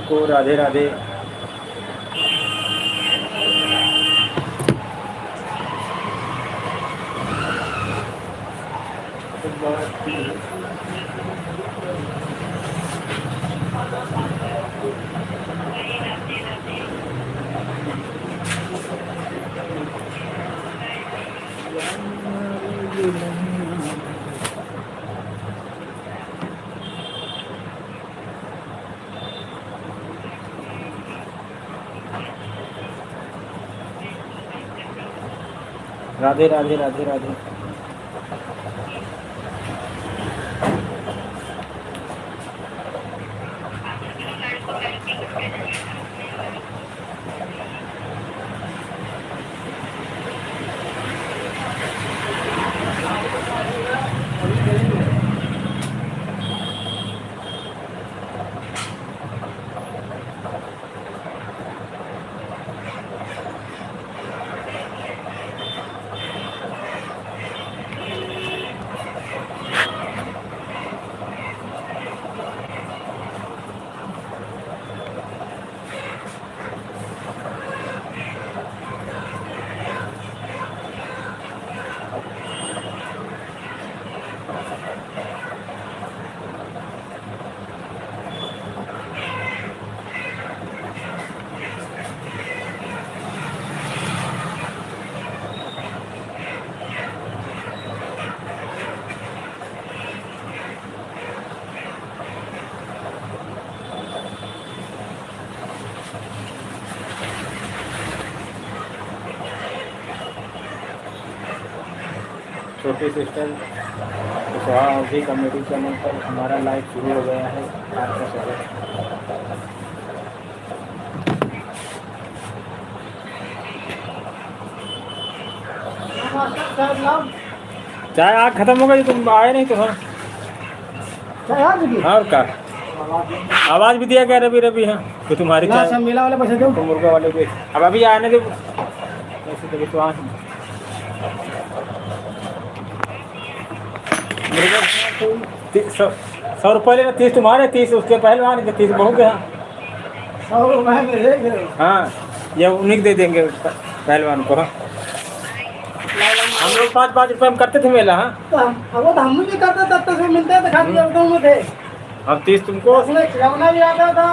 सबको राधे राधे। राधे राधे राधे राधे। छोटी sister Kushwaha comedy channel पर हमारा लाइव शुरू हो गया है। आपका स्वागत। चाय आग खत्म हो गई, तुम आए नहीं तो। और क्या आवाज भी दिया गया रवि रवि। हाँ तो तुम्हारी चाय मेला वाले पैसे दो, मुर्गा वाले को अब अभी आने दो। ऐसे तो विश्वास मुर्गा 100 रुपये लेना, 30 तुम्हारे, 30 उसके पहलवान के, 30 बहू के। हाँ ये उन्हीं दे देंगे पहलवान को। हम लोग 5-5 रुपये में करते थे मेला। हाँ तो हम भी करते तब तक मिलते थे, खाली में थे। हम 30 तुमको, खिलौना भी आता था,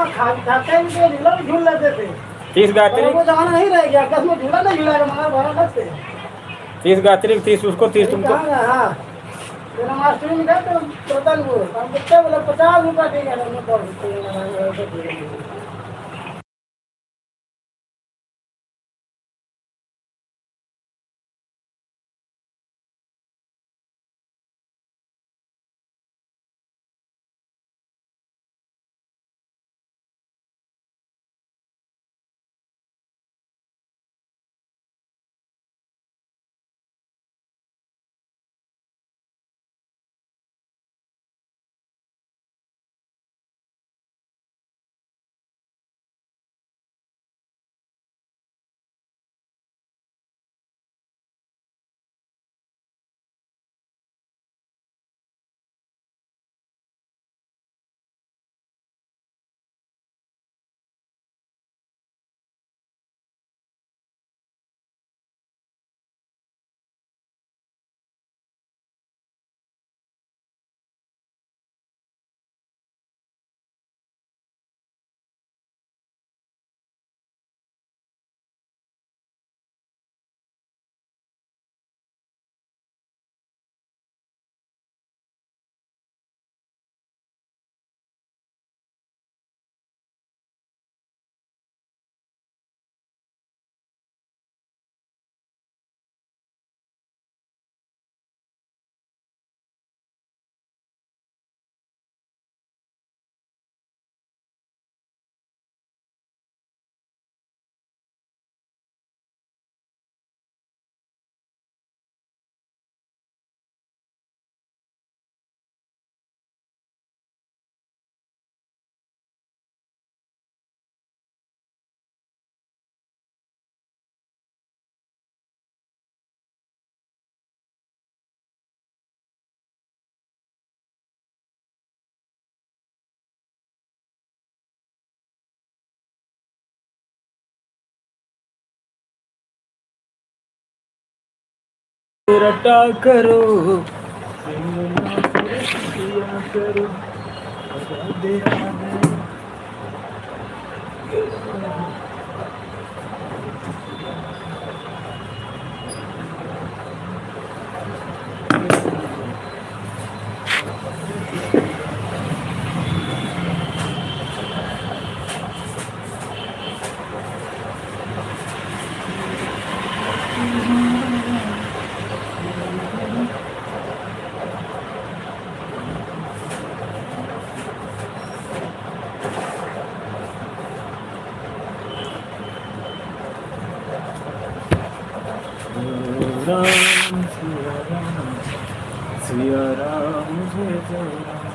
खाते भी थे, झूला भी झूल लेते थे। 30 गायत्री, वो जमाना नहीं रह गया, कसम झूला नहीं झूला मगर बड़ा लगते। 30 गायत्री, 30 उसको, 30 तुमको। हाँ जन्माष्टमी में गए तो हम कितने बोले 50 रुपया ठीक है। रटा करो किया करो राधे राधे राम सिया राम जय जय राम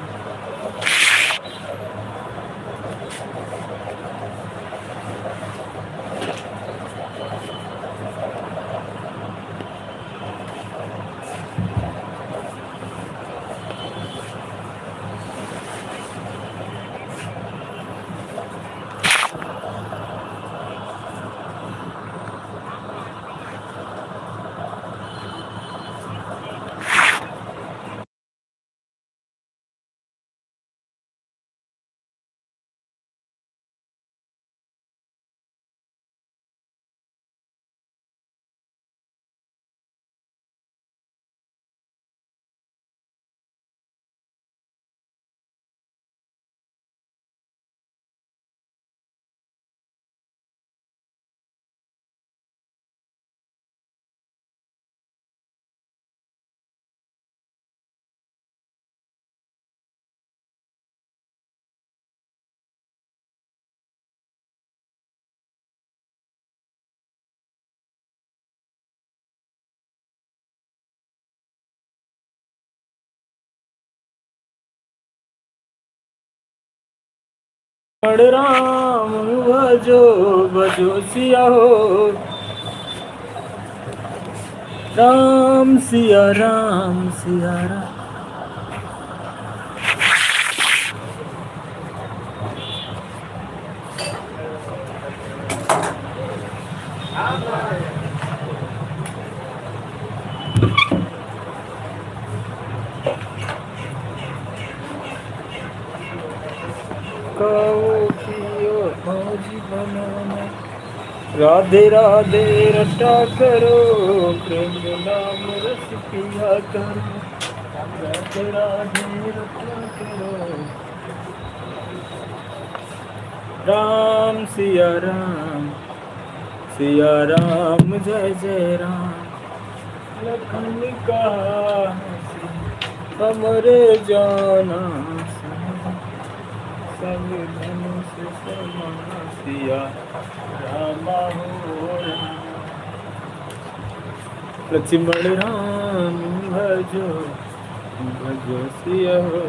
राम भजो भजो सिया हो राम सिया राम सिया राम खाओ पियो मौजी बनाना राधे राधे रटा करो प्रेम नाम रस पिया करो राधे राधे रटा करो राम सिया राम जय जय राम लखन का हमरे जाना सब धनुष समा सिया रामा हो लक्ष्मण राम भजो भजो सिया हो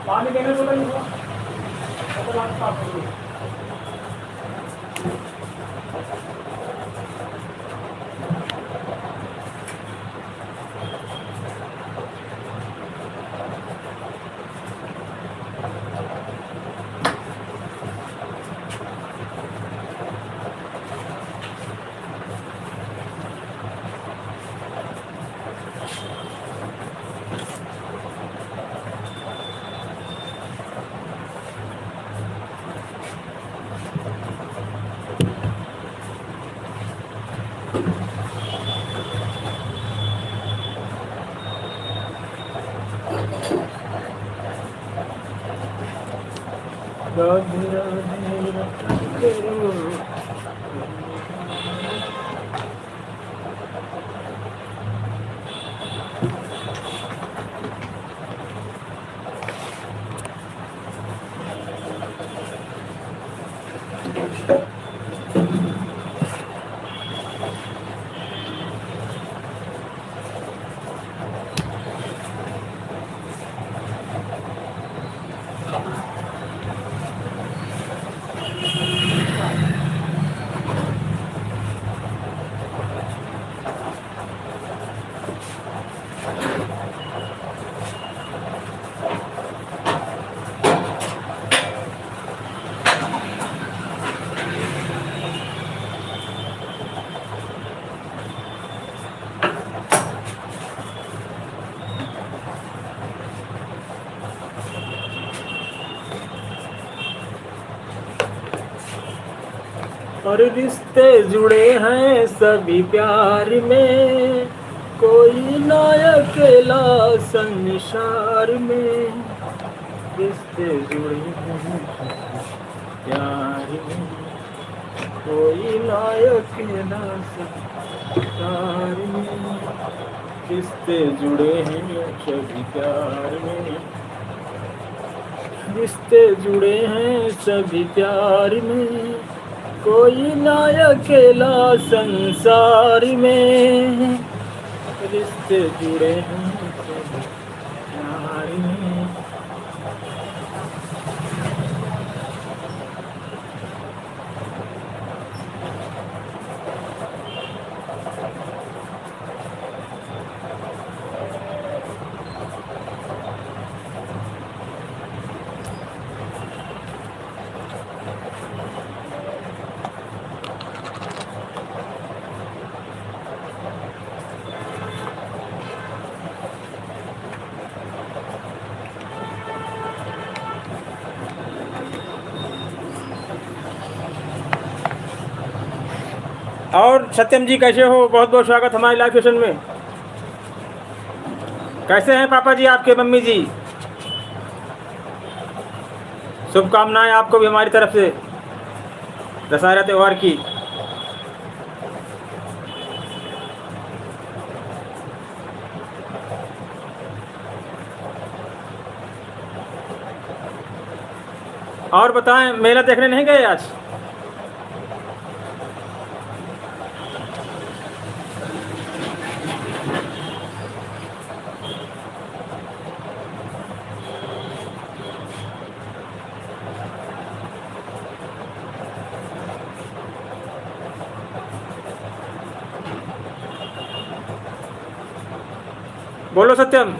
पानी देने को नहीं हुआ तो लास्ट पास हो गई राधे राधे राधे। और रिश्ते जुड़े हैं सभी प्यार में, कोई ना अकेला संसार में। रिश्ते जुड़े हैं सभी प्यार में, कोई ना अकेला संसार में। रिश्ते जुड़े हैं सभी प्यार में, रिश्ते जुड़े हैं सभी प्यार में, कोई ना अकेला संसार में। रिश्ते जुड़े हैं सभी प्यार में। और सत्यम जी कैसे हो? बहुत बहुत स्वागत हमारे लाइव सेशन में। कैसे हैं पापा जी आपके, मम्मी जी? शुभकामनाएं आपको भी हमारी तरफ से दशहरा त्यौहार की। और बताएं, मेला देखने नहीं गए आज? बोलो सत्यम,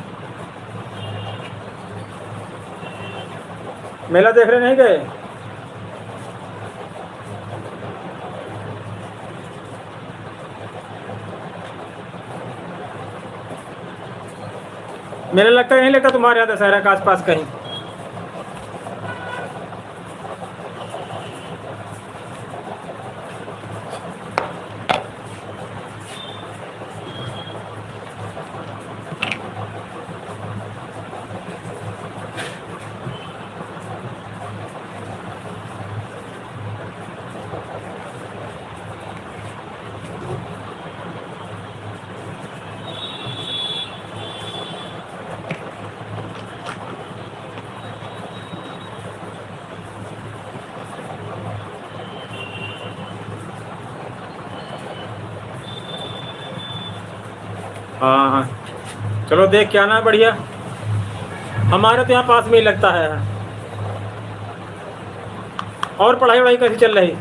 मेला देखने नहीं गए? मेला लगता नहीं लगता तुम्हारे यहाँ दशहरा के आसपास कहीं? हाँ हाँ, चलो देख के आना, बढ़िया। हमारे तो यहाँ पास में ही लगता है। और पढ़ाई वढ़ाई कैसी चल रही?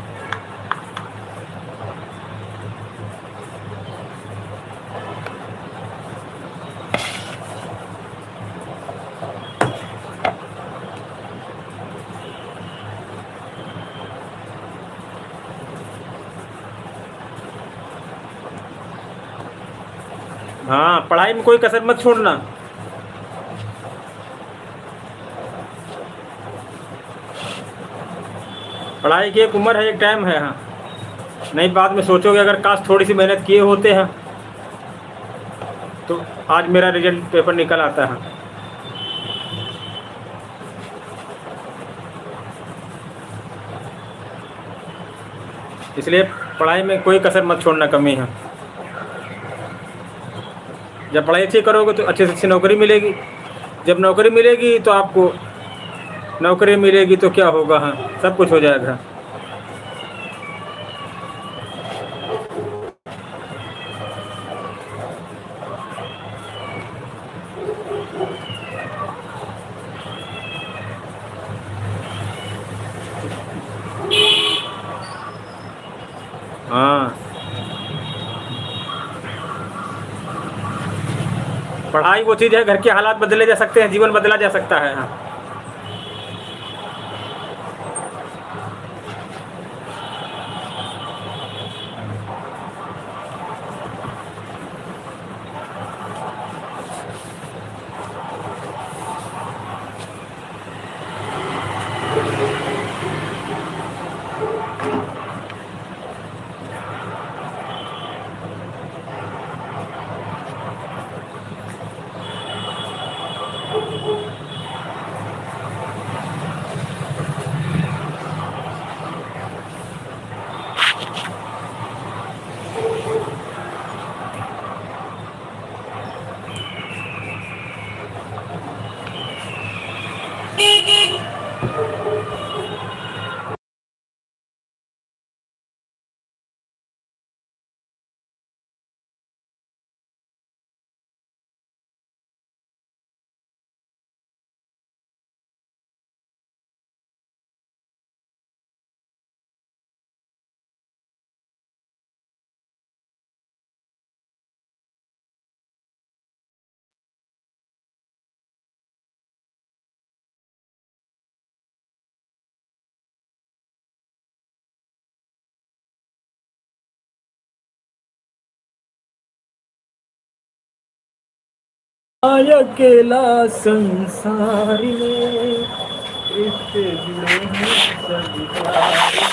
हाँ, पढ़ाई में कोई कसर मत छोड़ना। पढ़ाई की एक उम्र है, एक टाइम है। हाँ, नहीं, बाद में सोचोगे अगर काश थोड़ी सी मेहनत किए होते हैं तो आज मेरा रिजल्ट पेपर निकल आता है। इसलिए पढ़ाई में कोई कसर मत छोड़ना, कमी है। जब पढ़ाई अच्छी करोगे तो अच्छे से अच्छी नौकरी मिलेगी। जब नौकरी मिलेगी तो आपको नौकरी मिलेगी तो क्या होगा, हाँ सब कुछ हो जाएगा। हाँ, पढ़ाई वो चीज़ है, घर के हालात बदले जा सकते हैं, जीवन बदला जा सकता है। हाँ। अकेला संसार में रिश्ते जुड़े हैं सभी प्यार में।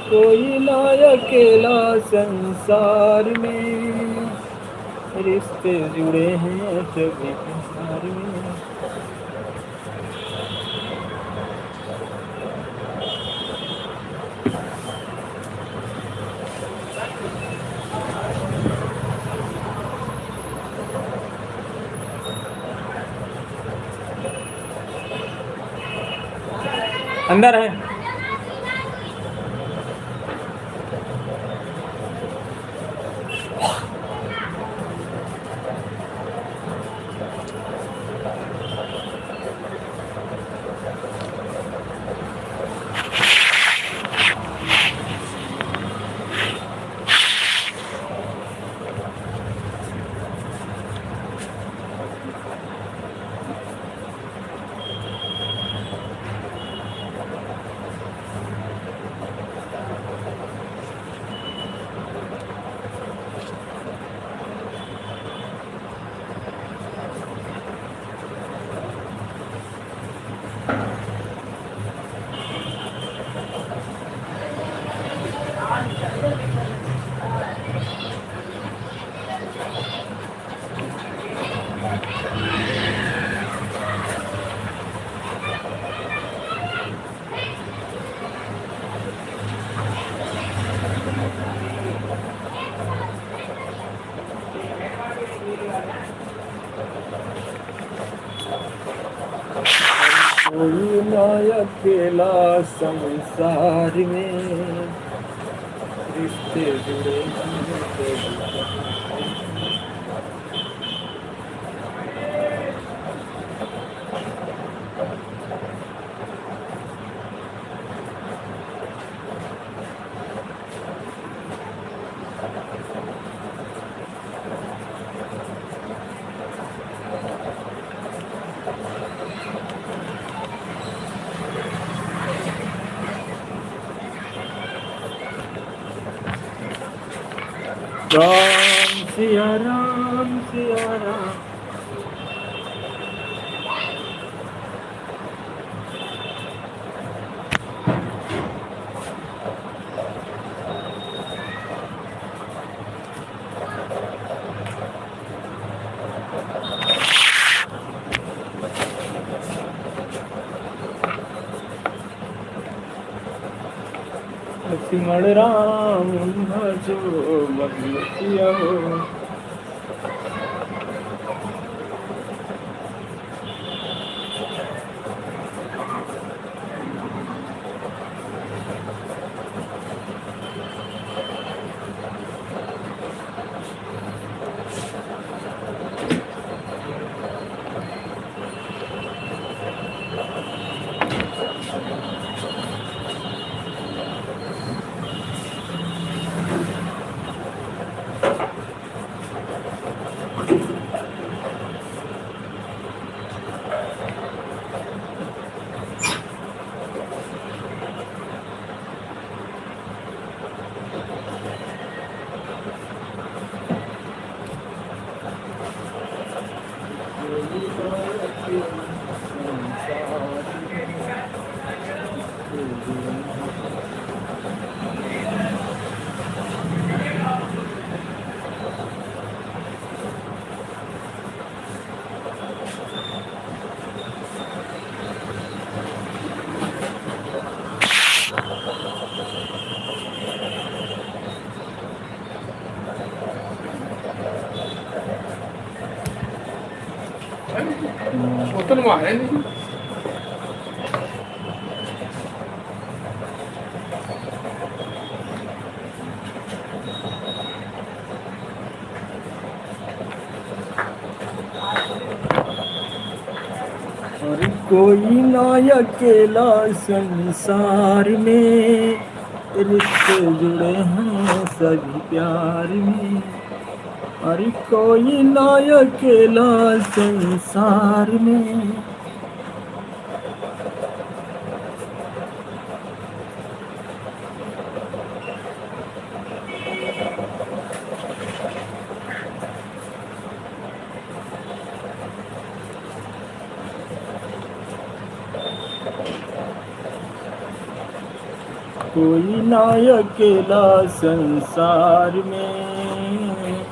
कोई ना अकेला संसार में रिश्ते जुड़े हैं सभी प्यार में। अंदर है। कोई ना अकेला संसार में रिश्ते जुड़े हैं सभी प्यार में। राम सिया राम सिया राम। लक्ष्मण राम भजो भगवतिया हो। Botan mana ni? और कोई ना अकेला संसार में, रिश्ते जुड़े हैं सभी प्यार में। अरे कोई ना अकेला संसार में। कोई ना अकेला संसार में,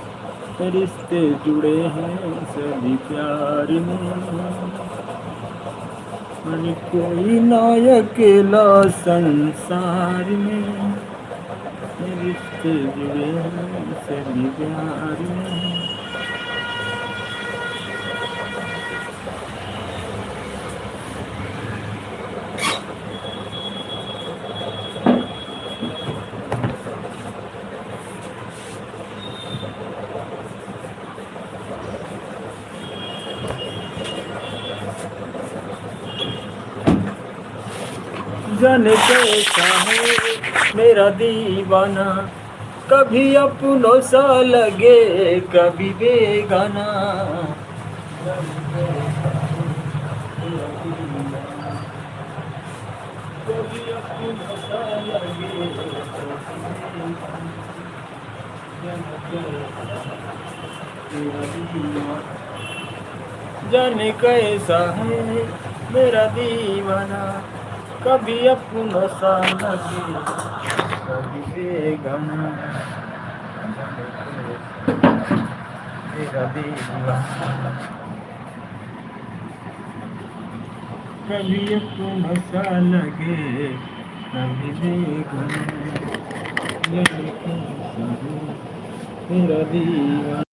रिश्ते जुड़े हैं सभी प्यार में। अरे कोई ना अकेला संसार में, रिश्ते जुड़े हैं सभी प्यार में। जाने कैसा है मेरा दीवाना, कभी अपनों सा लगे कभी बेगाना। कभी अपनों सा लगे जाने कैसा है मेरा दीवाना, कभी अपनों सा लगे कभी बेगाना। मेरा दीवाना कभी अपनों सा लगे कभी बेगाना। जाने कैसा है मेरा दीवाना।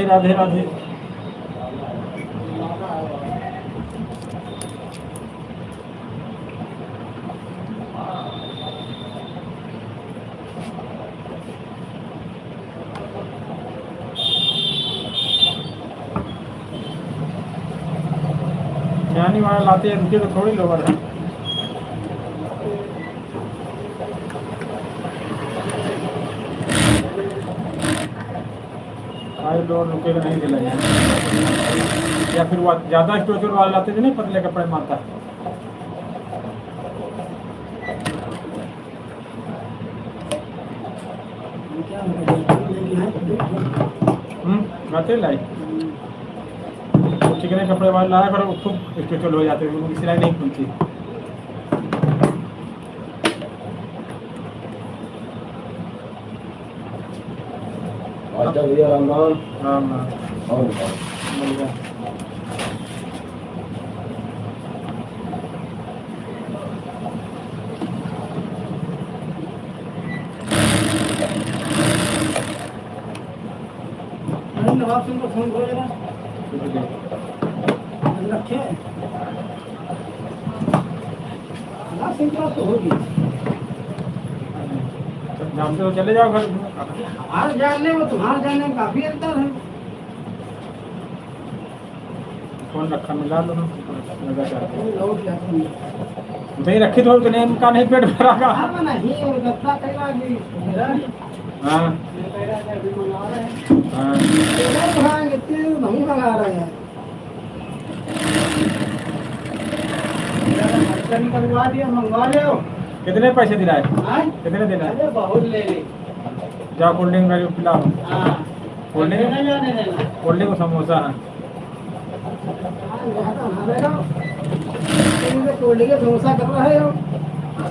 राधे राधे। जाने वाला लाते हैं, रुके तो थोड़ी लोग हैं। आज लोग रुके तो नहीं दिलाए, या फिर वो ज़्यादा स्टोचर वाले लाते थे नहीं, पतले कपड़े मारता। गाते लाई चिकने कपड़े वाले लाया करो, खूब स्टोचर हो जाते हैं, उनकी सिलाई नहीं खुलती। अच्छा भैया राम राम। राम और बढ़िया। नवाब सिंह को फोन करो जरा, रखे नवाब सिंह की बात तो होगी। जानते हो चले जाओ घर। हमारे जानने में तुम्हारे जानने में काफी अंतर है। फोन रखा मिला लो ना, लगा चाहते हैं। लोग क्या करेंगे? नहीं रखी तो तो नहीं का नहीं पेट भरा का। हाँ नहीं, और गत्ता कहेगा कि मेरा हाँ मेरा क्या भी मंगा रहे हैं। हाँ तेरा भाई इतने नहीं मंगा रहे हैं। मेरा करवा दिया, मंगवा लो। कितने पैसे दिलाए? हाँ? कितने दिलाए? अरे बहुत ले ले। जाओ कोल्ड ड्रिंक का पिलाओ। हाँ। कोल्ड ड्रिंक नहीं जाने देना। कोल्ड ड्रिंक समोसा है। समोसा कर रहे हो,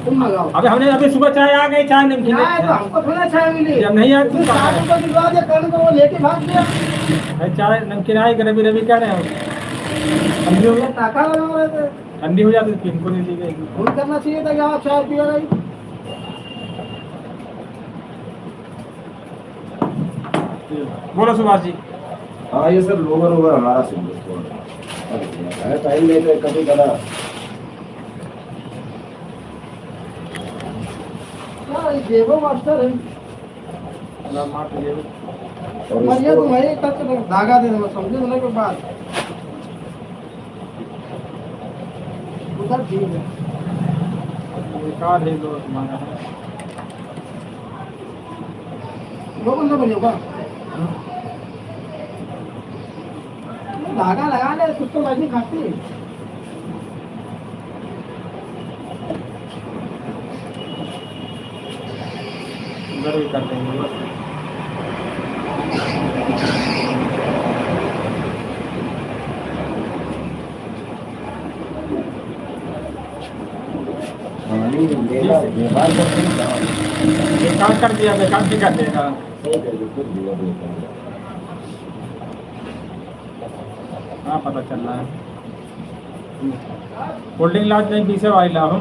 तुम मंगाओ। अबे हमने अभी सुबह चाय आ गई, चाय नमकीन चाय तो हमको थोड़ा चाय मिली। जब नहीं आती तुम 60 रुपये दिलवा दिया, कल को वो लेके भाग गया। चाय नमकीन आई रवि रवि कह रहे हो, ठंडी हो ये टाका लगा रहे थे। ठंडी हो जाती तो इनको नहीं दी गई। फोन करना चाहिए था कि आप चाय पिया गई। बोलो सुभाष जी। हाँ ये सब लोगर होगा हमारा सिंह टाइम लेते कभी कदा। क्या ये देवो मास्टर है? मार तो जेब। और मरिया इसको- तुम्हारे कब तक धागा दे दो, समझे होने के बाद उधर ठीक है। बेकार है लोग तुम्हारा है। दो बंदा बने होगा, धागा लगा ले, कुछ तो वैसे खाती है। उधर भी कर देंगे। हाँ, नहीं, मेरा व्यवहार करते हैं क्या? बेकार कर दिया, बेकार भी कर देगा। सही कर दो, खुद दिया देता है। हाँ पता चल रहा है। कोल्ड ड्रिंक लाज नहीं पीसे वाली ला हो।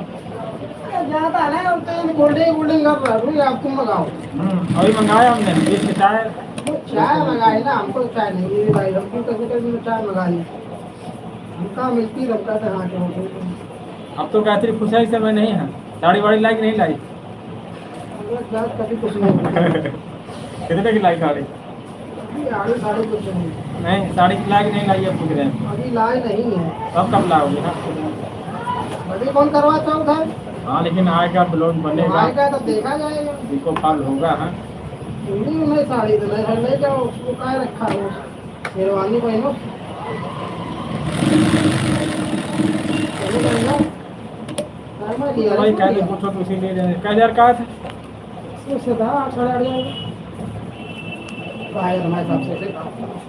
ज्यादा है ना, तो गोल्डिंग गोल्डिंग कर रहा है, आप तुम लगाओ। अभी मंगाया हमने 20 की चाय। चाय लगाई ना, हमको चाय नहीं मिली भाई, हमको कभी कभी चाय मंगाई हमका मिलती रखता था। हाँ के अब तो गायत्री खुशाई समय नहीं है। साड़ी वाड़ी लाई कि नहीं लाई? कभी कुछ नहीं कितने की लाई साड़ी? आगे साढ़े कुछ नहीं, नहीं साड़ी की लाई कि नहीं लाई अब पूछ रहे हैं। अभी लाई नहीं है। अब कब लाओगे ना? अभी कौन करवा चौथ है? हाँ लेकिन आएगा ब्लाउज बनेगा, आएगा तो देखा जाएगा। इको फॉल होगा। हाँ नहीं साड़ी तो नहीं ले जाओ, उसको क्या रखा है शेरवानी पहनो। भाई कह दे पूछो तो इसीलिए ले क्या 1000 का था?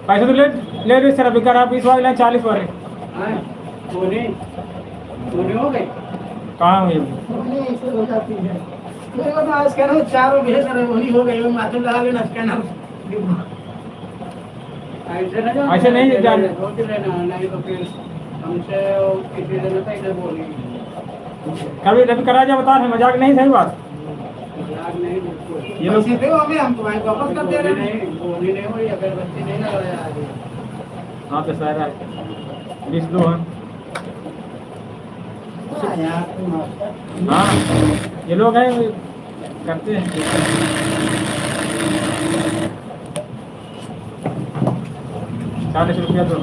पैसे तो ले रही सर, अभी करा 20 वाले लें 40 वाले हो गए कहाँ हुई? हो जाती है मेरे को तो आज स्कैनर चारों भेज रहे वही हो गए, माथुर लगा लेना स्कैनर। ऐसे नहीं जान नहीं तो फिर हमसे किसी दिन तो इधर बोलेंगे। कभी कभी करा जा बता रहे, मजाक नहीं सही बात। ये लोग पैसे दो हमें, हम तुम्हारे वापस कर दे रहे हैं। हाँ तो सारा 20 दो हैं। हाँ यार, तुम मास्टर। हाँ ये लोग हैं करते हैं। 40 रुपया दो।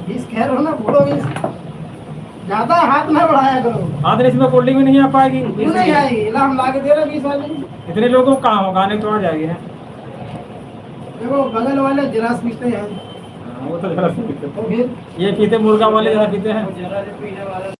20 खैर हो ना, बोलो 20। ज्यादा हाथ ना बढ़ाया करो। हाँ तो इसमें कोल्ड ड्रिंक भी नहीं आ पाएगी। क्यों नहीं आएगी? ला हम ला के दे रहे 20 वाली। इतने लोगों को कहाँ होगा, आने तो आ जाएगी है। देखो बगल वाले गिलास पीते हैं, हाँ, वो तो जरा सी पीते तो फिर ये पीते मुर्गा वाले जरा पीते हैं।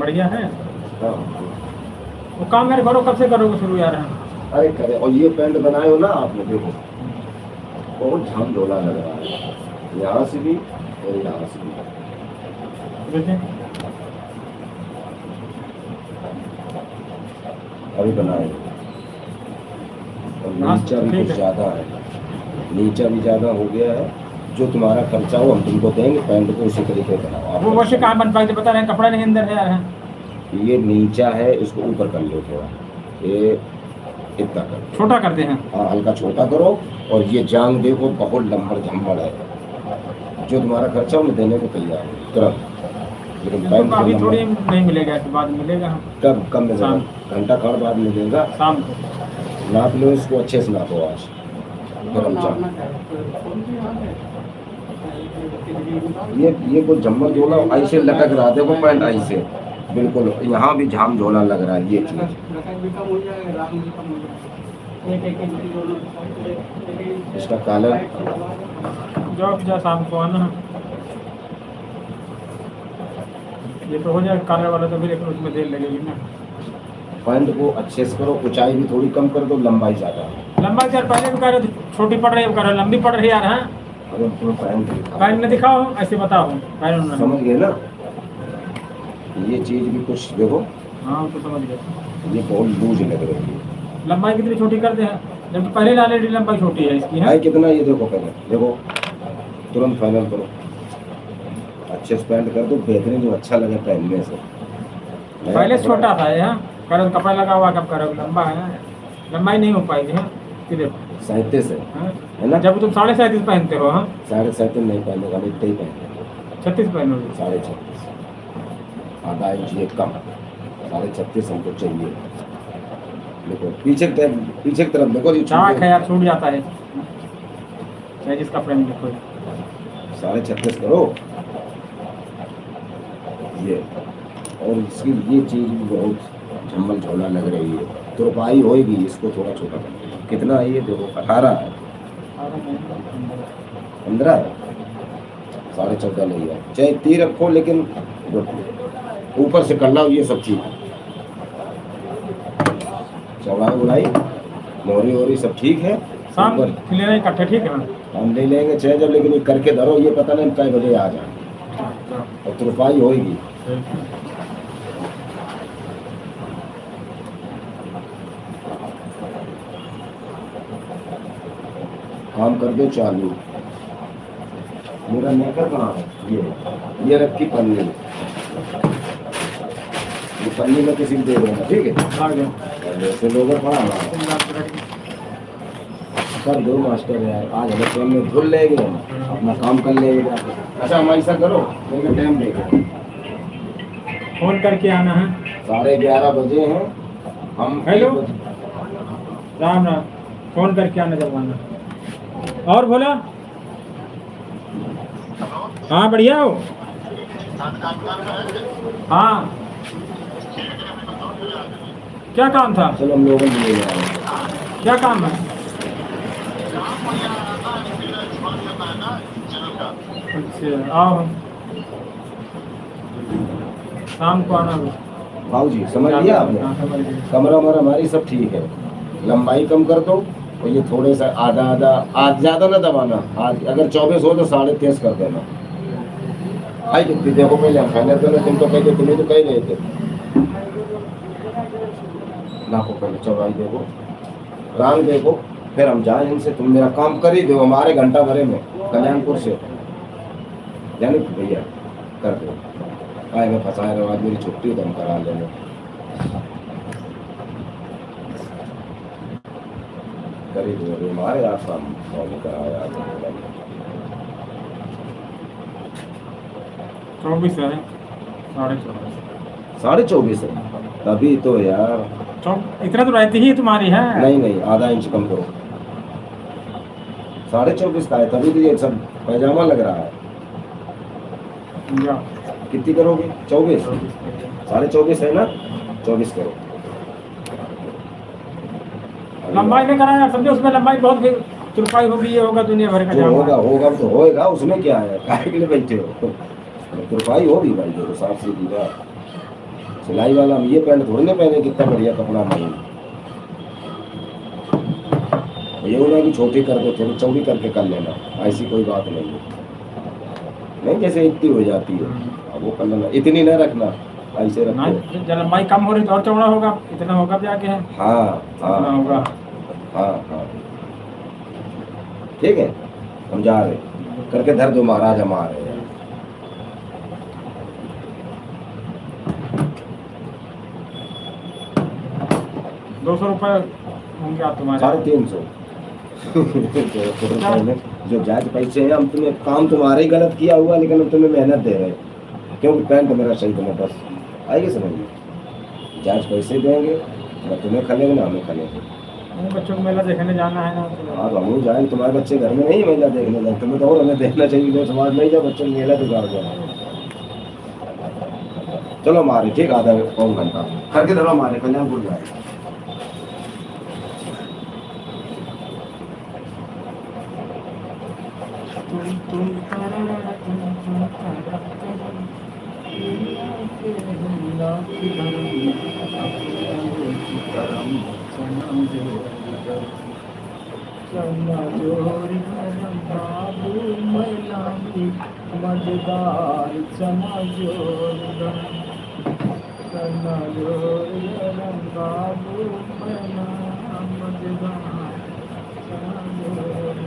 बढ़िया है। हाँ। वो काम मेरे करो, कब से करोगे शुरू यार? अरे करे, और ये पैंट बनाए हो ना आपने, देखो बहुत झाम डोला लग रहा है, यहाँ से भी और यहाँ से भी। देखिए अभी बनाए, और नीचा भी ठीक कुछ है। ज़्यादा है, नीचा भी ज़्यादा हो गया है। जो तुम्हारा खर्चा हो हम तुमको देंगे, पैंट को उसी तरीके बनाओ वो आप। वैसे कहाँ बन पाएंगे, बता रहे हैं कपड़ा नहीं अंदर है यार। ये नीचा है, इसको ऊपर कर लो थोड़ा, ये इतना कर दो। छोटा करते हैं। हाँ हल्का छोटा करो, और ये जांग देखो बहुत लंबड़ झम्मड़ है। जो तुम्हारा खर्चा मैं देने को तैयार हूँ तुरंत, लेकिन पैंट तो अभी का थोड़ी लंबा- नहीं मिलेगा, इसके बाद मिलेगा। कब कब मिलेगा? शाम। घंटा खाड़ बाद मिलेगा। शाम को नाप लो इसको, अच्छे से नापो आज, फिर हम जाओ। ये कुछ झम्मर झोला ऐसे लटक रहा, देखो पैंट ऐसे बिल्कुल, यहाँ भी झाम झोला लग रहा है। ये चीज इसका कलर जो शाम को आना। ये तो हो जाए काले वाला, तो फिर एक उसमें देर लगेगी ना। पैंट को अच्छे से करो, ऊंचाई भी थोड़ी कम कर दो, लंबाई ज्यादा है। लंबाई यार पहले भी कर रहे थे, छोटी पड़ रही है, कर रहे लंबी पड़ रही है यार। हाँ अगर तुम्हें पैंट दिखाओ, पैन में दिखाओ, ऐसे बताओ पैन में। समझ गए ना? ये चीज भी कुछ देखो, हाँ तो समझ गए। ये बहुत लूज लग रही है। लंबाई कितनी छोटी करते हैं, जब पहले डाले लंबाई छोटी है इसकी है। भाई कितना, ये देखो पहले देखो, तुरंत फाइनल करो, अच्छे से पैंट कर दो, बेहतरीन, जो अच्छा लगे पहनने से। पहले से छोटा था ये। करो कपड़ा लगा हुआ, कब करो लंबा है, लंबाई नहीं हो पाएगी। हाँ सीधे 37 है, हाँ? है ना? जब तुम 37.5 पहनते हो। हाँ 37 नहीं पहनने वाले, इतना ही पहनते 36 पहनोगे। 36.5, आधा इंच ये कम, 36.5 हमको चाहिए। देखो पीछे की तरफ देखो, ये चाक है यार, छूट जाता है चाहे जिस कपड़े में देखो। 36.5 करो ये। और इसकी ये चीज भी बहुत झम्मल झोला लग रही है, तुरपाई होएगी, इसको थोड़ा छोटा कर। कितना है ये देखो, 18 है, 15 है, 14.5 नहीं है, चाहे 3 रखो, लेकिन ऊपर से कर लो ये सब चीज। चौड़ाई उड़ाई मोहरी वोहरी सब ठीक है, शाम ऊपर लेना इकट्ठे, ठीक है। हम ले लेंगे चाहे जब, लेकिन ये करके धरो, ये पता नहीं कई बजे आ जाए, और तुरपाई होएगी। काम कर दो चालू। मेरा नेकर कहाँ है? ये रखी पन्नी, पन्नी में किसी को दे देना, ठीक है? आ गया और ऐसे लोग पड़ा हमारा कर दो मास्टर यार, आज हमें ट्रेन में धुल लेंगे, अपना काम कर लेंगे जाके। अच्छा हम ऐसा करो, मेरे टाइम देखो, फोन करके आना है। 11:30 बजे हैं हम। हेलो। 1 बजे राम राम। फोन करके आना जब आना। और बोला। हाँ बढ़िया हो। हाँ क्या काम था? चलो हम लोगों को ले जाएंगे। क्या काम है? अच्छा आओ शाम को आना होगा। भाऊ जी समझ लिया आपने? हाँ, समझ गए। कमरा वमरा हमारी सब ठीक है, लंबाई कम कर दो और ये थोड़े सा आधा आधा, आज ज्यादा ना दबाना। आज अगर 24 हो तो 23.5 कर देना। भाई कितनी देखो पहले हम फाइनल करने, तुम तो कहते, तुम्हें तो कह रहे थे नाको पहले चौड़ाई देखो, रांग देखो, फिर हम जाए इनसे। तुम मेरा काम कर ही दो हमारे घंटा भरे में कल्याणपुर से, जाने भैया कर दो। आए मैं फंसाए रहा, आज मेरी छुट्टी है तो हम करा लेंगे। कर ही दो हमारे आप काम कराया। 24 है 24.5। 24.5 है तभी तो यार। इतना तो रहती ही तुम्हारी है। नहीं नहीं, आधा इंच कम करो। 24.5 का है तभी तो ये सब पैजामा लग रहा है। या, कितनी करोगे? 24? 24.5 है ना, 24 करो। लंबाई में कराया समझे, उसमें लंबाई बहुत तुरपाई होगी, ये होगा दुनिया भर का जो जाम। होगा होगा तो होएगा, उसमें क्या है, काहे के लिए बैठे हो? तुरपाई होगी भाई, देखो साफ सीधी बात। सिलाई वाला हम ये पैंट थोड़ी ना पहने, कितना बढ़िया कपड़ा नहीं। ये होगा कि छोटी कर दो, थोड़ी चौड़ी करके कर लेना, ऐसी कोई बात नहीं है। नहीं जैसे इतनी हो जाती है, अब वो कर लेना, इतनी ना रखना, ऐसे ना रखो। जब लंबाई कम हो रही तो और चौड़ा होगा, इतना होगा भी आगे है। हाँ इतना हाँ होगा। हाँ हाँ ठीक है, हम जा रहे, करके धर दो महाराज, हम आ रहे हैं। 200 रुपये होंगे आप तुम्हारे। 350। जो जायज पैसे हैं, हम तुम्हें काम तुम्हारा ही गलत किया हुआ, लेकिन हम तुम्हें मेहनत दे रहे हैं क्योंकि पैंट मेरा सही तुम्हें बस आएगी समझ में। जायज पैसे देंगे, ना तुम्हें खलेंगे ना हमें खलेंगे। बच्चों को मेला देखने जाना है ना। हाँ तो हम जाएंगे, तुम्हारे बच्चे घर में नहीं मेला देखने जाए, तुम्हें तो और हमें देखना चाहिए, जो समाज नहीं जाओ बच्चों को मेला दिखा दो। चलो हमारे ठीक, आधा पौन घंटा करके धरो, हमारे कल्याणपुर जाए। मजेदार चना जोर चना जोर बाबू मैला मजेदार चना जोर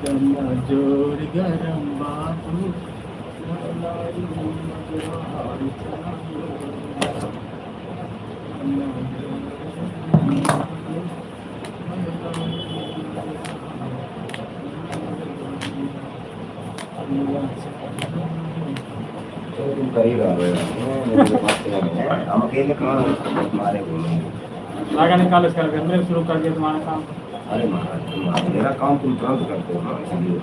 चना जोर गरम बाबू मलाई मजेदार चना तुम कर ही रहे हो, हम अकेले कहाँ मारे घूमेंगे। आगे निकालो इसका, मेरे शुरू कर दिया तुम्हारा काम। अरे महाराज मेरा काम तुम तुरंत करते हो ना, इसलिए।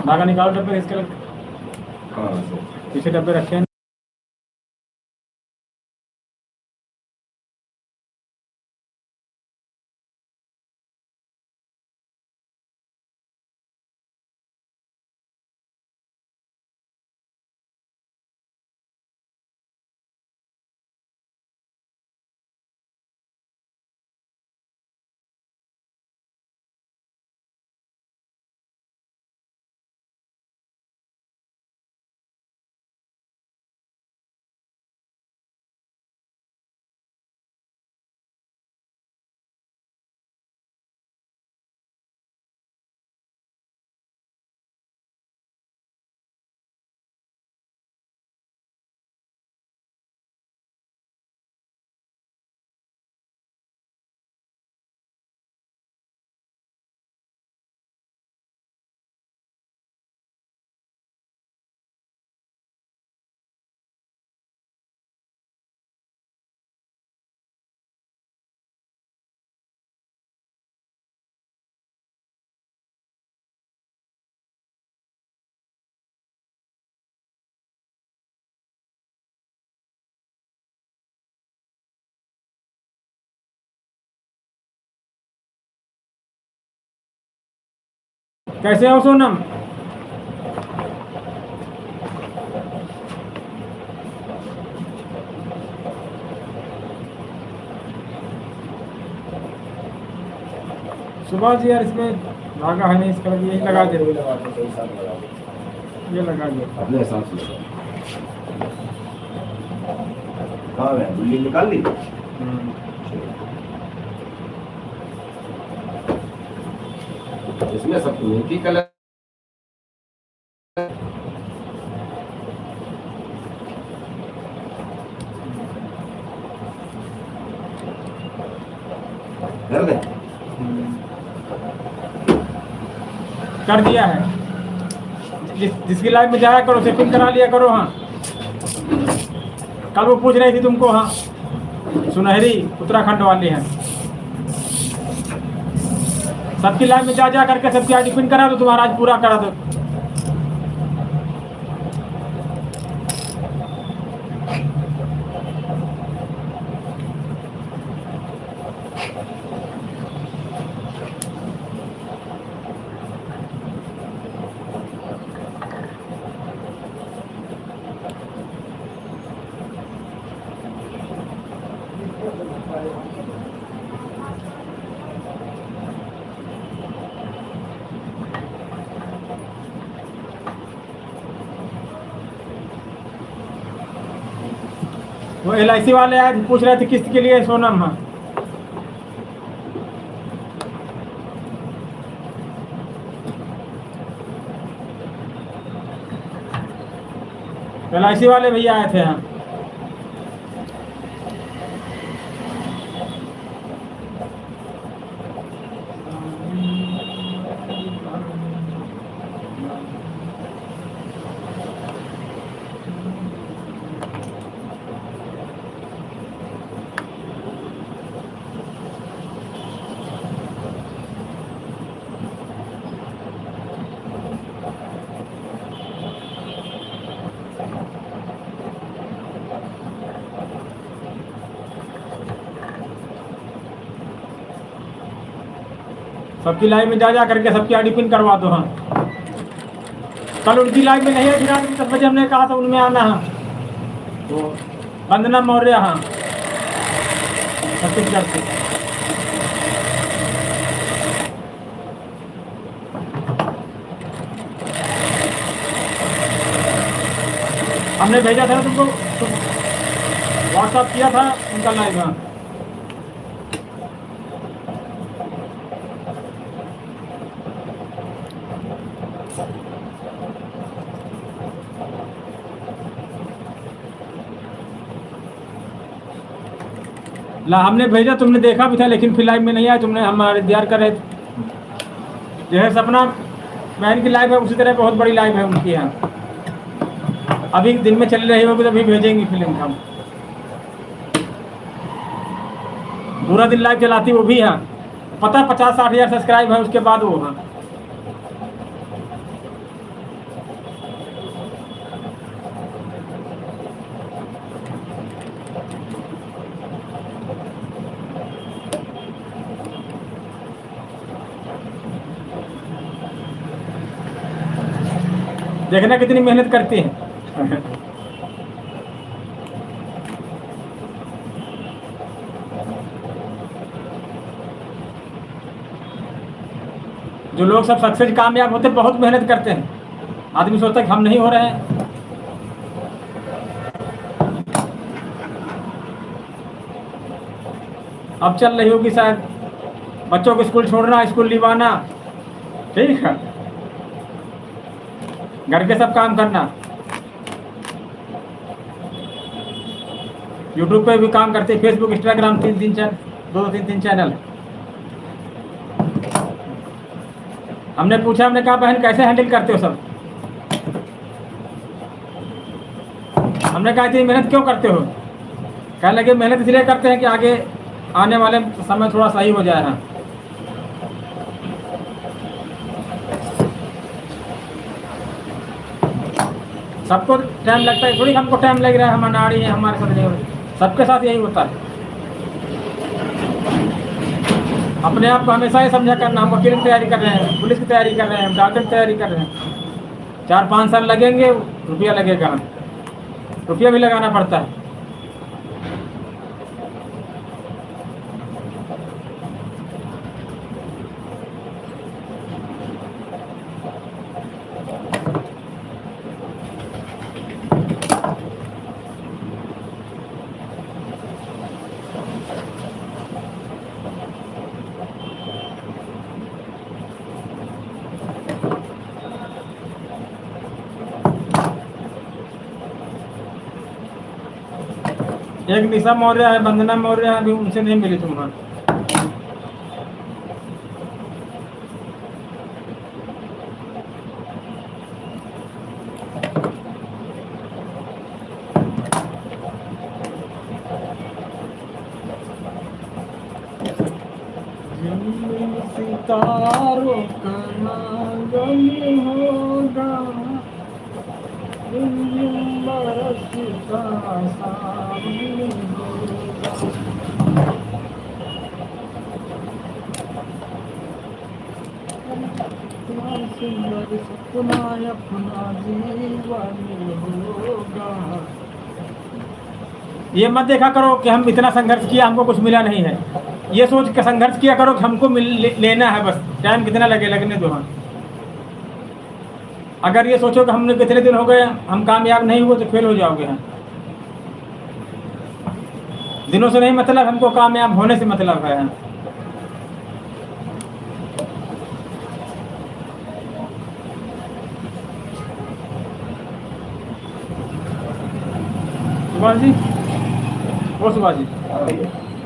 धागा निकालो डब्बे इसके, कहाँ से? पीछे डब्बे रखे हैं। कैसे हो सोनम? सुबह जी यार इसमें धागा है नहीं, इसका यही लगा दे, लगा दो, सही साथ लगा दो, ये लगा दे। अपने हिसाब से। कहाँ है बिल्ली निकाल ली? इसमें सब एक ही कलर कर दे। कर दिया है। जिसकी लाइफ में जाया करो, सेटिंग करा लिया करो। हाँ कल वो पूछ रही थी तुमको, हाँ सुनहरी उत्तराखंड वाली हैं, सबकी लाइफ में जा करके सबकी आईडी पिन करा दो, तुम्हारा आज पूरा करा दो। वो LIC वाले आज पूछ रहे थे किस्त के लिए सोनम। हाँ LIC वाले भैया आए थे। हाँ सबकी लाइव में जा करके सबकी आईडी पिन करवा दो। हाँ कल उनकी लाइव में नहीं है, फिर आज 10 बजे हमने कहा था उनमें आना। हाँ तो वंदना मौर्य। हाँ छत्तीसगढ़ से। हमने भेजा था तुमको, व्हाट्सअप किया था उनका लाइव। हाँ ला हमने भेजा, तुमने देखा भी था लेकिन फिर लाइव में नहीं आया। तुमने हमारे इंतजार कर रहे थे। जो है सपना बहन की लाइव है, उसी तरह बहुत बड़ी लाइव है उनकी। यहाँ अभी दिन में चल रही होगी तो अभी भेजेंगी फिल्म हम। पूरा दिन लाइव चलाती वो भी। हाँ पता 50-60 हज़ार सब्सक्राइब है उसके बाद वो। हाँ देखना कितनी मेहनत करती हैं। जो लोग सब सक्सेस कामयाब होते बहुत मेहनत करते हैं। आदमी सोचता है कि हम नहीं हो रहे हैं। अब चल रही होगी शायद, बच्चों को स्कूल छोड़ना, स्कूल लिवाना, ठीक है, घर के सब काम करना। यूट्यूब पे भी काम करते, फेसबुक इंस्टाग्राम 2-3 चैनल। हमने पूछा, हमने कहा बहन कैसे हैंडल करते हो सब? हमने कहा इतनी मेहनत क्यों करते हो? कहने लगे मेहनत इसलिए करते हैं कि आगे आने वाले समय थोड़ा सही हो जाए। हाँ सबको टाइम लगता है, थोड़ी हमको टाइम लग रहा है, हम अनाड़ी हैं, हमारे साथ नहीं हो रही। सबके साथ यही होता है। अपने आप को हमेशा ये समझा करना, हम वकील की तैयारी कर रहे हैं, पुलिस की तैयारी कर रहे हैं, डॉक्टर की तैयारी कर रहे हैं। 4-5 साल लगेंगे, रुपया लगेगा, रुपया भी लगाना पड़ता है। एक निशा मौर्य है, वंदना मौर्य है, अभी उनसे नहीं मिली तुम्हारा। सितारों का नाम होगा, बरसता सावन होगा। सुंदर सपना अपना जीवन होगा। ये मत देखा करो कि हम इतना संघर्ष किया हमको कुछ मिला नहीं है, ये सोच के संघर्ष किया करो कि हमको लेना है, बस टाइम कितना लगने दो। हम अगर ये सोचो कि हमने कितने दिन हो गए हम कामयाब नहीं हुए तो फेल हो जाओगे। हम दिनों से नहीं मतलब, हमको कामयाब होने से मतलब है। सुभाष जी, वो सुभाष जी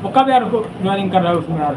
वो कब यार उसको ज्वाइनिंग कर रहा है उसमें यार?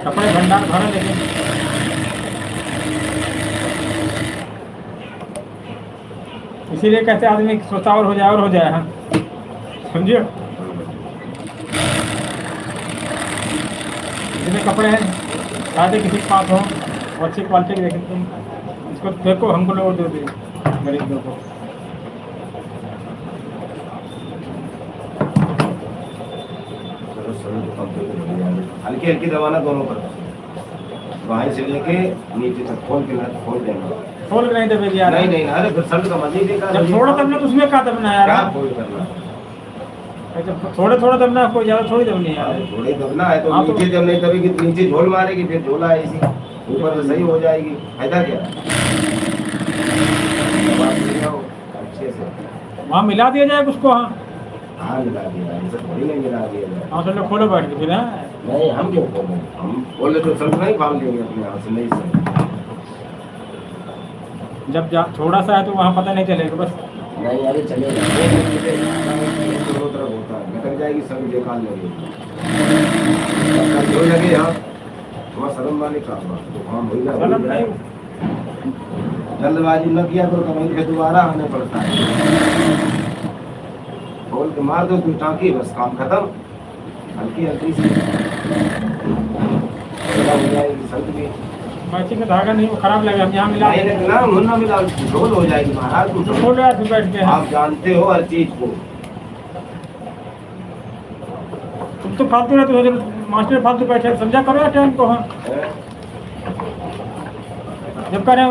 कपड़े भंडार भरा, लेकिन इसीलिए कहते हैं आदमी सोचा और हो जाए। हाँ, समझिए, जितने कपड़े हैं शायद किसी के पास हो और अच्छी क्वालिटी के, देखें तुम इसको फेंको, हमको लोग दे दे गरीब लोगों को। चलो सभी को कंप्लीट हो गया। हल्की हल्की दबाना दोनों पर, बाहर से लेके नीचे तक खोल के खोल देना। खोल के नहीं दबेगी यार। नहीं नहीं, अरे फिर शर्ट का मजा ही देखा। जब थोड़ा दबना तो उसमें क्या दबना है क्या यार। खोल करना, जब थोड़े थोड़े दबना, कोई ज़्यादा थोड़ी दबनी है यार। थोड़ी दबना है तो हाँ, तो- नीचे जब नहीं दबेगी तो नीचे झोल मारेगी, फिर झोला है इसी ऊपर से सही हो जाएगी। फायदा क्या है? दबा के ले आओ अच्छे से। वहाँ मिला दिया जाए उसको। हाँ हाँ मिला दिया, ऐसे थोड़ी नहीं मिला दिया जाए। हाँ, चलो खोलो बैठ के फिर। हाँ, नहीं हम क्यों खोलें, हम बोले तो शर्ट नहीं खोल देंगे अपने हाथ से, नहीं सर। जब थोड़ा सा है तो वहाँ पता नहीं चलेगा बस। नहीं अरे चलेगा, दोनों तरफ होता है, लटक जाएगी सब बेकार लगेगी। जो लगे यहाँ थोड़ा शर्म वाले काम तो काम हो शर्म जाए। नहीं, जल्दबाजी न किया करो तो वहीं पे दोबारा आने पड़ता है। खोल के मार दो तू टाँकी, बस काम खत्म। हल्की हल्की सी हो जाएगी शर्ट भी। मैचिंग का धागा नहीं, वो खराब लगेगा। हम यहाँ मिला नहीं देंगे। ना मुन्ना मिला ढोल हो जाएगी महाराज। तो खोलो यार फिर बैठ के। आप जानते हो हर चीज को। तुम तो फालतू रहते हो, मास्टर फालतू बैठे, समझा करो यार टाइम को। हाँ, जब करें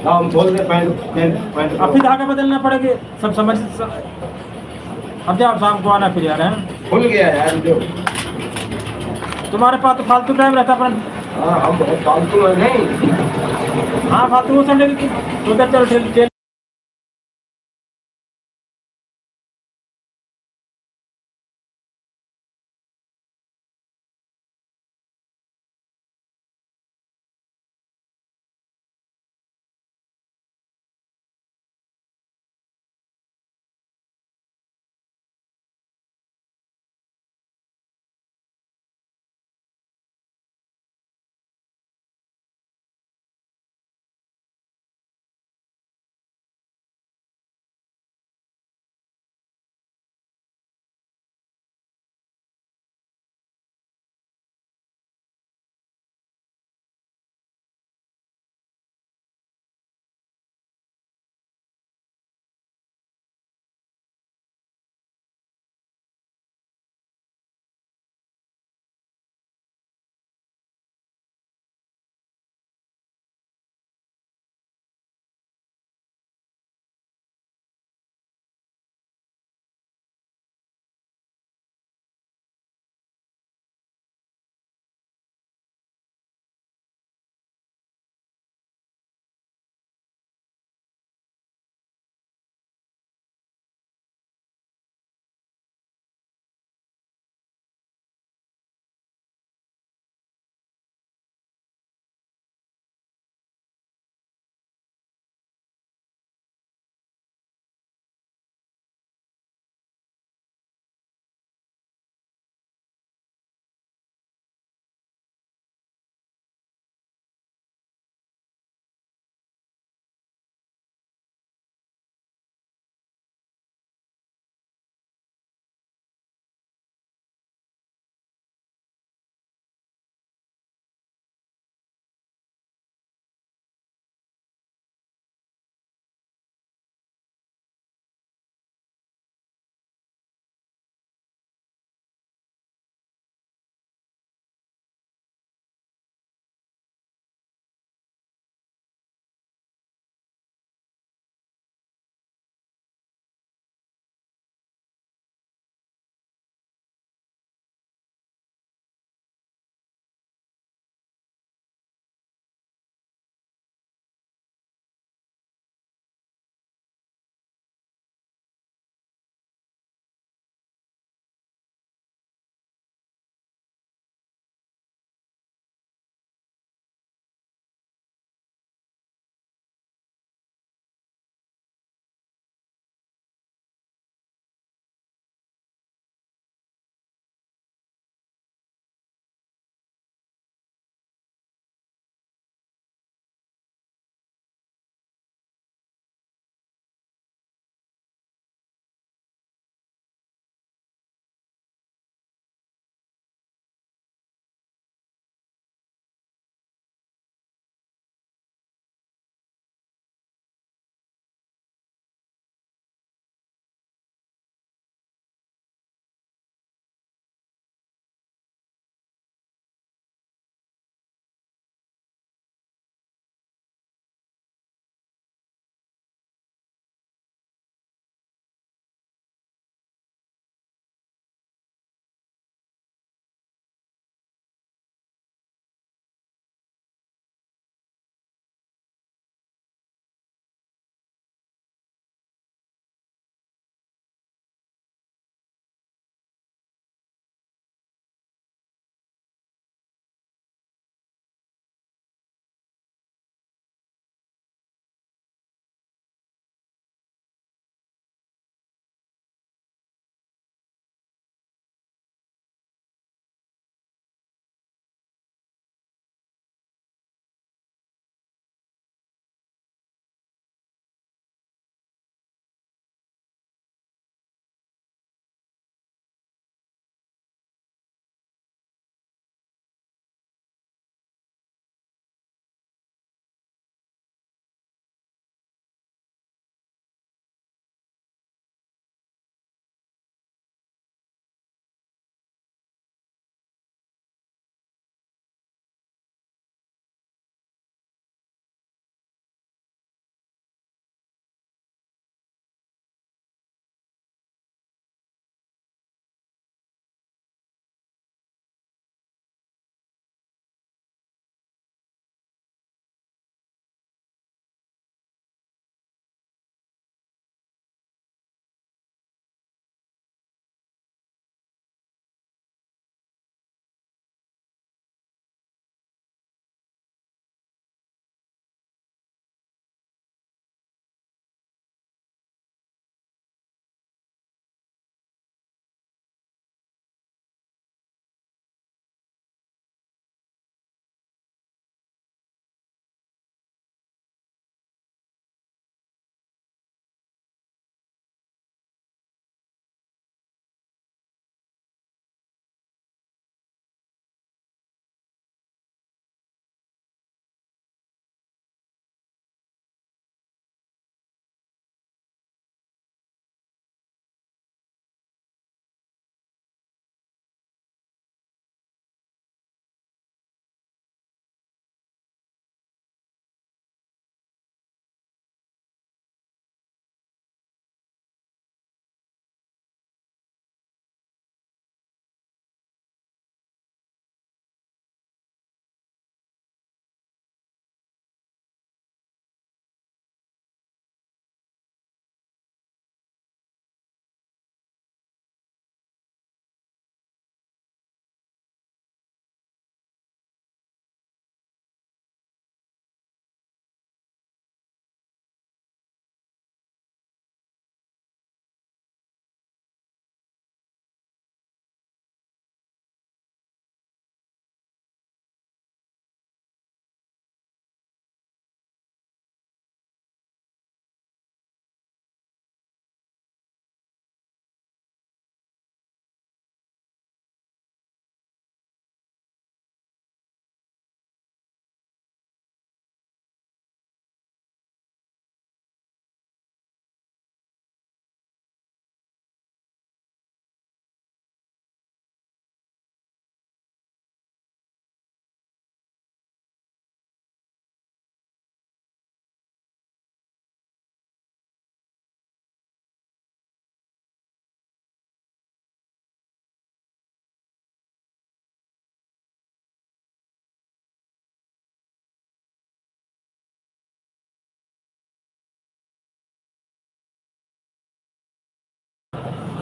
हम खोल दे पैंट पैंट पैंट अब भी धागा बदलना पड़ेगा, सब समझ अब जाओ शाम को आना फिर यार। हैं, खुल गया यार जो। तुम्हारे पास तो फालतू टाइम रहता अपन। हाँ हम बहुत फालतू है नहीं। हाँ फालतू वो संडे की उधर चलो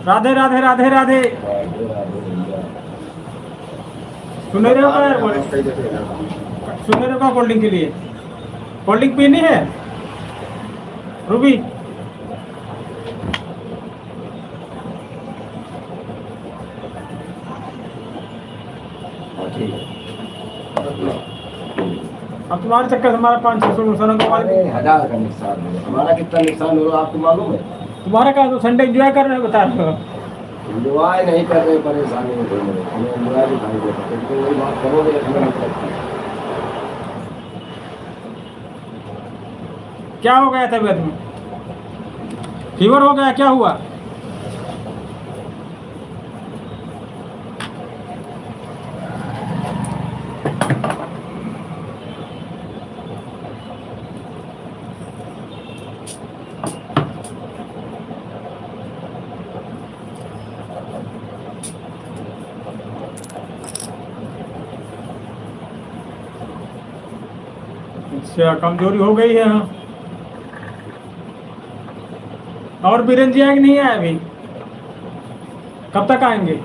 राधे राधे राधे राधे। राधे राधे भैया। सुन रहे हो क्या यार? कई जगह ना। सुन रहे हो क्या कोल्ड ड्रिंक के लिए? कोल्ड ड्रिंक पीनी है रूबी? हाँ, ठीक है। अब तुम्हारे चक्कर से हमारा 500 नुकसान को अरे 1000 का नुकसान है, हमारा कितना नुकसान होगा आपको मालूम है? तुम्हारा क्या? तो संडे एंजॉय कर रहे हो बता रहे हो। एंजॉय नहीं कर रहे, परेशानी में घूम रहे, हमें एंजॉय दिखाई देता है, तो वही बात करोगे इसमें मतलब क्या हो गया तबीयत में? फीवर हो गया? क्या हुआ? अच्छा, कमजोरी हो गई है। हाँ, और बीरेन जी आए कि नहीं आए अभी? कब तक आएंगे?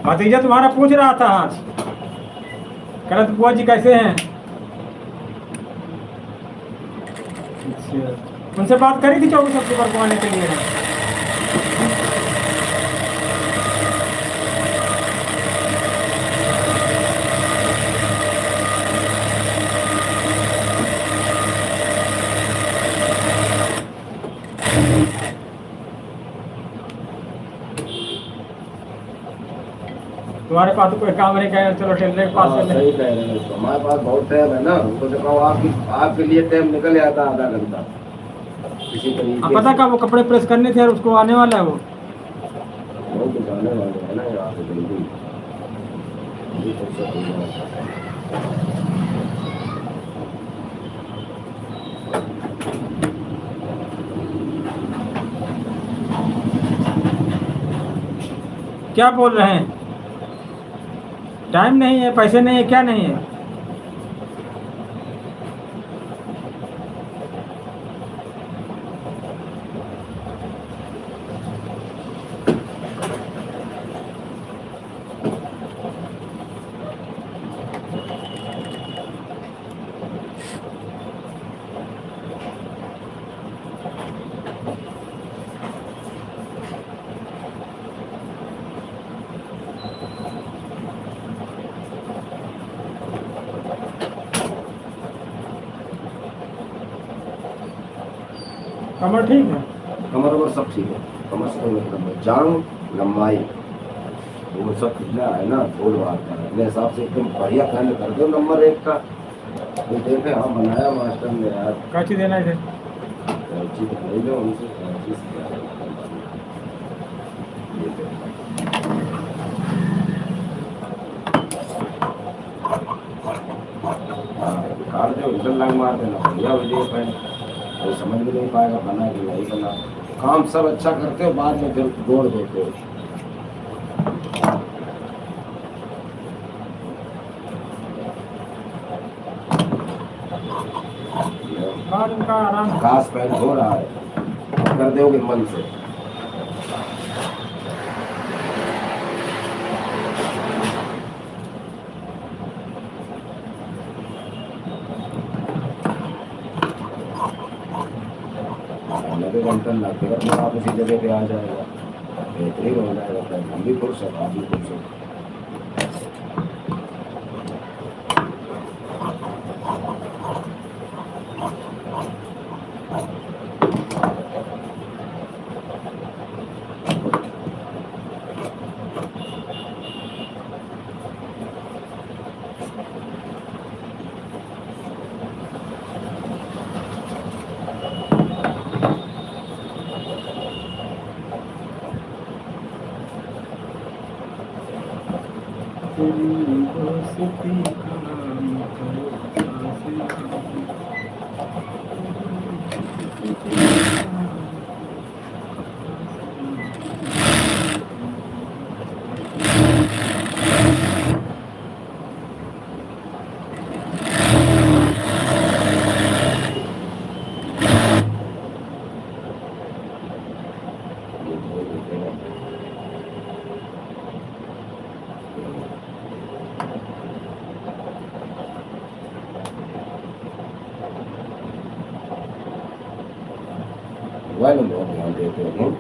भतीजा तुम्हारा पूछ रहा था आज, कह रहा था बुआ जी कैसे हैं? अच्छा, उनसे बात करी थी 24 अक्टूबर को आने के लिए? तुम्हारे पास तो कोई काम नहीं, कहे चलो टेलर के पास हाँ, चले। सही कह रहे हैं, तो हमारे पास बहुत टाइम है ना, उनको तो कहो आपके लिए टाइम निकल जाता आधा घंटा किसी अब तरीके पता से। का वो कपड़े प्रेस करने थे और उसको आने वाला है वो। वो तो जाने वाले हैं ना यहाँ से जल्दी, जल्दी फुर्सत हो जाए। क्या बोल रहे हैं? टाइम नहीं है, पैसे नहीं है, क्या नहीं है? कमर ठीक है? कमर वमर सब ठीक है, कमर से कोई मतलब नहीं, जांग लंबाई वो सब कितना है ना, थोड़ बात का है। अपने हिसाब से एकदम बढ़िया कांड कर दो नंबर 1 का। तो देखे हाँ बनाया मास्टर ने यार, कैची देना है? कैंची तो ले लो उनसे, कैंची से क्या है? ये देखो। हाँ, काट दो, इधर लग मार देना, बढ़िया वीडियो पे कोई समझ भी नहीं पाएगा बना कि नहीं बना। काम सब अच्छा करते हो, बाद में फिर जोड़ देते हो। बाद उनका आराम। घास पैर हो रहा है, कर दोगे मन से। लगे घंटा लगेगा, फिर आप उसी जगह पे आ जाएगा, बेहतरीन हो जाएगा। हम भी खुश हैं, आप भी खुश हैं। मोबाइल में बहुत ध्यान देते हो।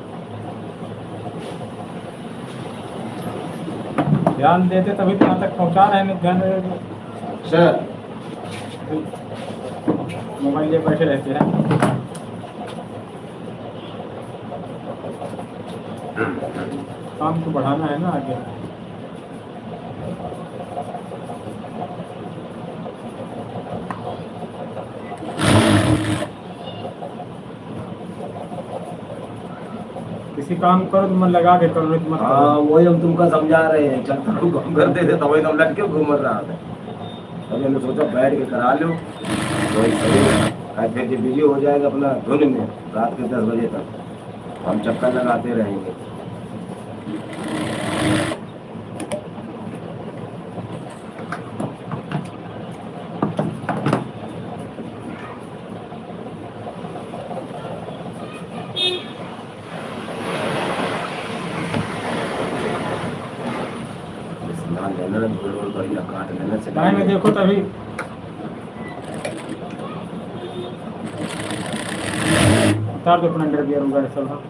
ध्यान देते तभी तो यहाँ तक पहुँचा रहे हैं, नहीं ध्यान देते अच्छा, तो मोबाइल लिए बैठे रहते हैं। काम को बढ़ाना है ना आगे। किसी काम करो तो मन लगा के करो, नहीं तो मत हाँ करो। वही हम तुमको समझा रहे हैं, जब तक काम करते थे तभी तुम लटके घूम रहा था। अभी हमने सोचा बैठ के करा लो, वही सही है। आज फिर जब बिजी हो जाएगा अपना धुन में रात के 10 बजे तक, हम चक्कर लगाते रहेंगे। स्नान लेना ना, धूल वूल बढ़िया काट लेना से टाइम में देखो तभी उतार दो अपना अंडरवियर वगैरह सब। हाँ।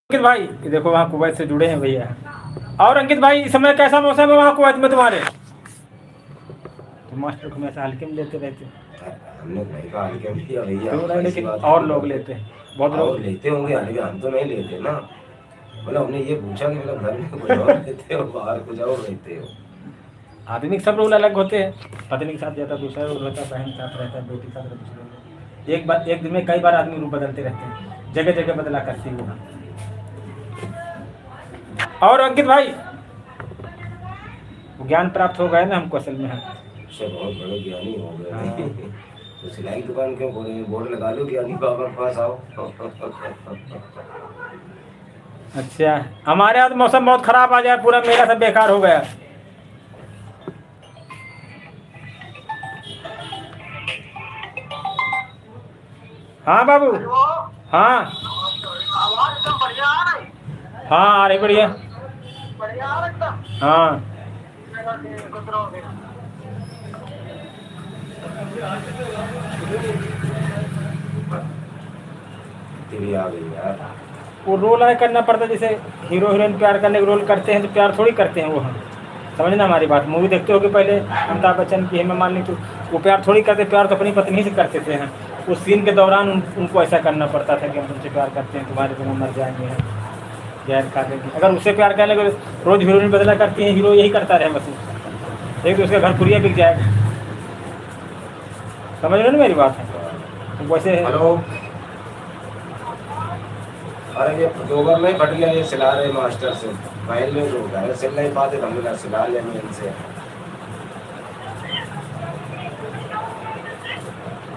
अंकित भाई ये देखो वहाँ कुवैत से जुड़े हैं भैया। और अंकित भाई इस समय कैसा मौसम है वहाँ कुवैत में तुम्हारे? तो मास्टर को हमेशा हल्के में लेते रहते हमने नहीं कहा हल्के में लिया भैया, क्यों नहीं, ऐसी लेकिन बात और नहीं। लोग लेते हैं, बहुत और लोग लेते होंगे, हालांकि हम तो नहीं लेते ना। मतलब हमने ये पूछा कि मतलब घर में कुछ और लेते हो, बाहर कुछ और रहते हो। आदमी के सब रोल अलग होते हैं। पत्नी के साथ जाता है दूसरा रोल रहता है, बहन के साथ रहता है, बेटी के साथ रहता है दूसरा रोल। एक बार एक दिन में कई बार आदमी रूप बदलते रहते हैं, जगह जगह बदला करती है वो। और अंकित भाई ज्ञान प्राप्त हो गए ना हमको असल में हम। उससे बहुत बड़े ज्ञानी हो गए। हाँ। तो सिलाई की दुकान क्यों खोले, बोर्ड लगा लो ज्ञानी बाबा के पास आओ। अच्छा हमारे यहाँ तो मौसम बहुत खराब आ जाए, पूरा मेला सब बेकार हो गया। हाँ बाबू। हाँ आवाज एकदम बढ़िया आ रही। हाँ आ रही बढ़िया। बढ़िया आ रही एकदम। हाँ तेरी आ गई यार। वो रोल है करना पड़ता है, जैसे हीरो हीरोइन प्यार करने का रोल करते हैं तो प्यार थोड़ी करते हैं वो हम। समझना हमारी बात, मूवी देखते हो कि पहले अमिताभ बच्चन की हेमा मालिनी तो वो प्यार थोड़ी करते, प्यार तो अपनी पत्नी से करते थे हैं। उस सीन के दौरान उनको ऐसा करना पड़ता था कि हम तुमसे प्यार करते हैं, तुम्हारे बिना मर जाएंगे हम, जहर खा लेंगे। अगर उससे प्यार करने को रोज हीरोइन बदला करती हैं, हीरो यही करता रहे बस, एक तो उसका घर पुरिया बिक जाएगा। समझ रहे हो ना मेरी बात है? तो वैसे हेलो। अरे ये गोबर में फट गया, ये सिला रहे मास्टर से। फाइल में जो होता है सिल नहीं पाते, हमने कहा सिला लेंगे इनसे।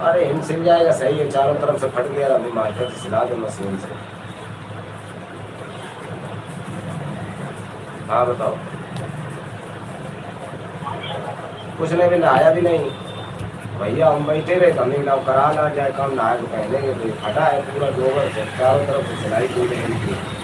अरे इन सिल जाएगा, सही है, चारों तरफ से फट गया, अभी मास्टर से सिला दे मशीन से। हाँ बताओ। कुछ नहीं, भी नहाया भी नहीं भैया, हम बैठे रहे तो हमने कहा करा ना जाए काम, नहा के पहनेंगे। तो फटा है पूरा गोबर से, चारों तरफ से सिलाई की गई।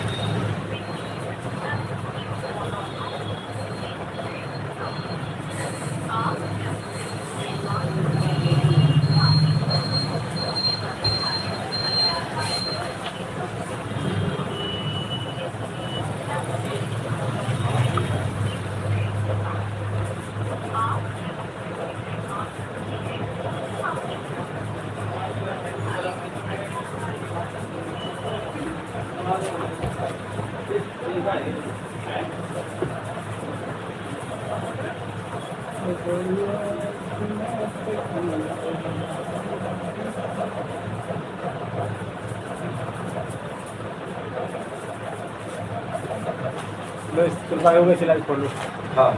हो गए सिलाई खोल लो। हाँ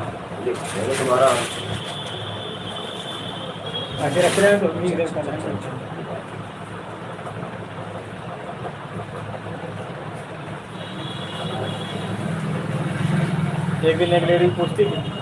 ये तुम्हारा। ऐसे रख रहे हैं तो नहीं देख पाते हैं। एक दिन एक लेडी पूछती थी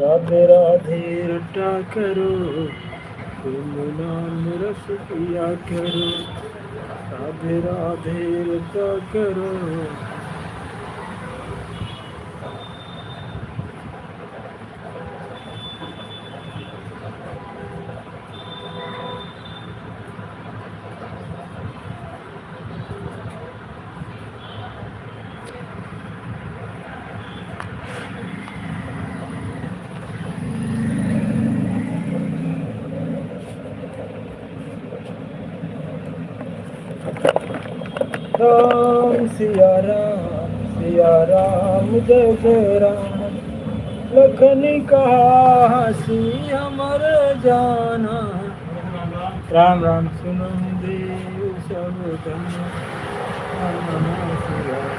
राधे राधे रटा करो, तुम नाम रस पिया करो, राधे राधे रटा करो। राम सिया राम जय जय राम, लखन कहा हसी अमर जाना। राम राम सुनो देव सब धन, राम नमः सिया राम।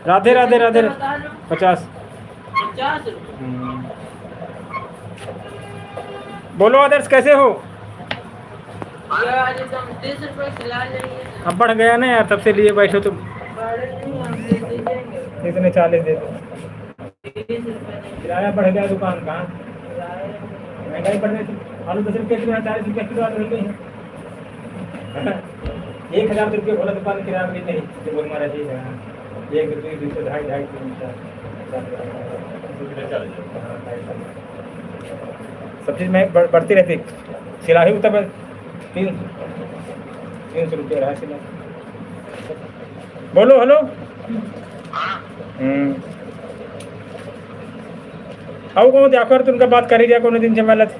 राधे राधे राधे 50। 50 रुपये। बोलो आदर्श कैसे हो? ये आज एकदम 30 रुपये खिला लेंगे। अब बढ़ गया ना यार, तब से लिए बैठो तुम। बड़े नहीं हम दे दीजिएंगे। इतने 40 दे दो। 30 रुपये नहीं किराया बढ़ गया दुकान का। खिलाए। महंगाई बढ़ने से आलू 10 रुपये किलो है, 40 रुपये किलो आलू हो गई है। 1000 रुपये बोला दुकान में किराया मिली नहीं, जो बोल मारा ठीक है। 1 रुपये 200 2.5 सब चीज़ में बढ़ती रहती। सिलाई तब 300 रुपये रहा सिलाई। बोलो हेलो। आओ कौन देखो तुमका बात करी दिया कोनो दिन से मिलत